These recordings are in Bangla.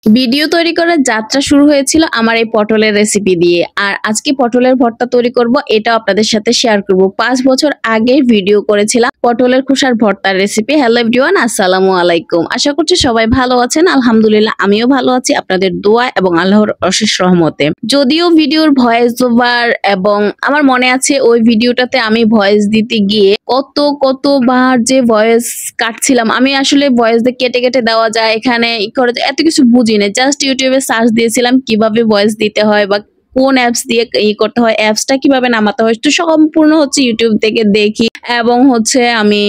ভিডিও তৈরি করার যাত্রা শুরু হয়েছিল আমার এই পটলের রেসিপি দিয়ে। আর আজকে পটলের ভর্তা তৈরি করব, এটা আপনাদের সাথে শেয়ার করব। ৫ বছর আগে ভিডিও করেছিলাম পটলের খোসার ভর্তার রেসিপি। হ্যালো এভরিওয়ান, আসসালামু আলাইকুম। আশা করছি সবাই ভালো আছেন। আলহামদুলিল্লাহ আমিও ভালো আছি আপনাদের দোয়া এবং আল্লাহর অশেষ রহমতে। যদিও ভিডিওর ভয়েস ওভার এবং আমার মনে আছে ওই ভিডিওটাতে আমি ভয়েস দিতে গিয়ে কতবার যে ভয়েস কাটছিলাম। আমি আসলে ভয়েস দিয়ে কেটে কেটে দেওয়া যায়, এখানে এত কিছু বুঝি না। জাস্ট ইউটিউবে সার্চ দিয়েছিলাম কিভাবে ভয়েস দিতে হয় বা কোন অ্যাপস দিয়ে করতে হয়, অ্যাপসটা কিভাবে নামাতে হয়, তো সম্পূর্ণ ইউটিউব থেকে দেখি এবং আমি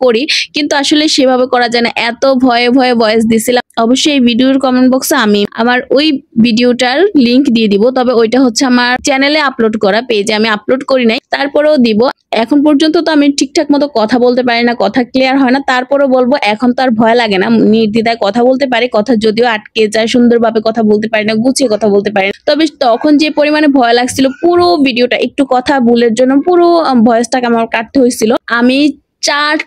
করি। কিন্তু আসলে সেভাবে করা যায় না, এত ভয়ে ভয়ে ভয়েস দিছিলাম। অবশ্যই এই ভিডিওর কমেন্ট বক্সে আমি আমার ওই ভিডিওটার লিংক দিয়ে দিব, তবে ওইটা আমার চ্যানেলে আপলোড করা, পেজে আমি আপলোড করি নাই, তারপরেও দিব। এখন পর্যন্ত তো আমি ঠিকঠাক মতো কথা বলতে পারি না, কথা ক্লিয়ার হয় না, তারপরেও বলবো এখন তো আর ভয় লাগে না, নির্দ্বিধায় কথা বলতে পারি। কথা যদিও আটকে যায়, সুন্দরভাবে কথা বলতে পারি না, গুছিয়ে কথা বলতে পারি না, তবে তখন যে পরিমাণে ভয় লাগছিল, পুরো ভিডিওটা একটু কথা ভুলের জন্য পুরো ভয়েসটাকে আমার কাটতে হয়েছিল। আমি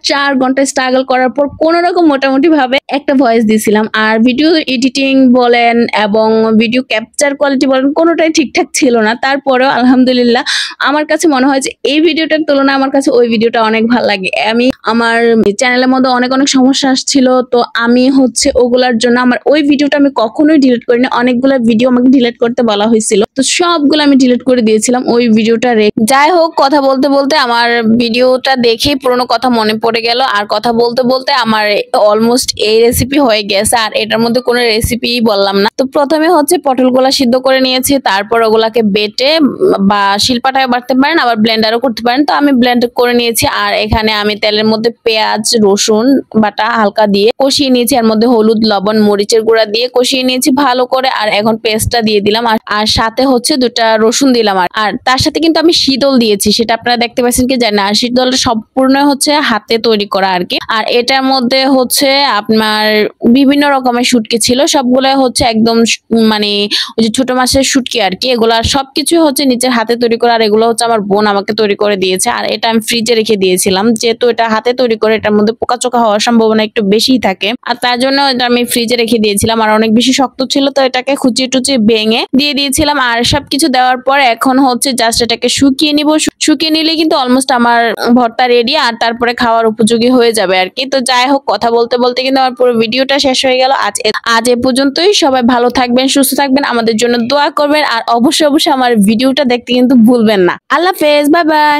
চার ঘন্টা স্ট্রাগল করার পর কোন রকম মোটামুটি ভাবে একটা ভয়েস দিছিলাম। আর ভিডিও এডিটিং বলেন এবং ভিডিও ক্যাপচার কোয়ালিটি বলেন, কোনোটাই ঠিকঠাক ছিল না। তারপরেও আলহামদুলিল্লাহ আমার কাছে মনে হয় যে এই ভিডিওটার তুলনায় আমার কাছে ওই ভিডিওটা অনেক ভালো লাগে। আমি আমার চ্যানেলের মধ্যে অনেক সমস্যা আসছিল, তো আমি ওগুলার জন্য আমার ওই ভিডিওটা আমি কখনোই ডিলিট করিনি। অনেকগুলো ভিডিও আমাকে ডিলিট করতে বলা হয়েছিল, তো সবগুলো আমি ডিলিট করে দিয়েছিলাম ওই ভিডিওটা যাই হোক, কথা বলতে বলতে আমার ভিডিওটা দেখেই পুরোনো কথা মনে পড়ে গেল। আর কথা বলতে বলতে আমার অলমোস্ট এই রেসিপি হয়ে গেছে, আর এটার মধ্যে কোনো রেসিপি বললাম না। তো প্রথমে পটলগুলা সিদ্ধ করে নিয়েছি, তারপর ওগুলাকে বেটে বা শিলপাটায় বাটতে পারেন, আবার ব্লেন্ডারও করতে পারেন। তো আমি ব্লেন্ড করে নিয়েছি, আর এখানে আমি তেলের মধ্যে পেঁয়াজ রসুন বাটা হালকা দিয়ে কষিয়ে নিয়েছি। এর মধ্যে হলুদ লবণ মরিচের গুঁড়া দিয়ে কষিয়ে নিয়েছি ভালো করে। আর এখন পেস্টটা দিয়ে দিলাম, আর সাথে দুটা রসুন দিলাম। আর তার সাথে কিন্তু আমি শীতল দিয়েছি, সেটা আপনারা দেখতে পাচ্ছেন কি জানি না। আর শীতলটা সম্পূর্ণ হাতে তৈরি করা আর কি। আর এটার মধ্যে আপনার বিভিন্ন রকমের শুটকি ছিল, সবগুলো একদম মানে ওই যে ছোট মাছের শুটকি আর কি। এগুলা সবকিছু নিচের হাতে তৈরি করা, আর এগুলো আমার বোন আমাকে তৈরি করে দিয়েছে। আর এটা আমি ফ্রিজে রেখে দিয়েছিলাম, যেহেতু এটা হাতে তৈরি করে এটার মধ্যে পোকাচোকা হওয়ার সম্ভাবনা একটু বেশি থাকে, আর তার জন্য এটা আমি ফ্রিজে রেখে দিয়েছিলাম। আর অনেক বেশি শক্ত ছিল, তো এটাকে খুচিয়ে টুচিয়ে ভেঙে দিয়ে দিয়েছিলাম। আর সবকিছু দেওয়ার পর এখন জাস্ট এটাকে শুকিয়ে নিব। শুকিয়ে নিলে কিন্তু অলমোস্ট আমার ভর্তা রেডি, আর তারপরে খাওয়ার উপযোগী হয়ে যাবে আর কি। তো যাই হোক, কথা বলতে বলতে কিন্তু আমার পুরো ভিডিওটা শেষ হয়ে গেল। আজ এ পর্যন্তই। সবাই ভালো থাকবেন, সুস্থ থাকবেন, আমাদের জন্য দোয়া করবেন, আর অবশ্যই আমার ভিডিওটা দেখতে কিন্তু ভুলবেন না। আল্লাহ হাফেজ, বাই বাই।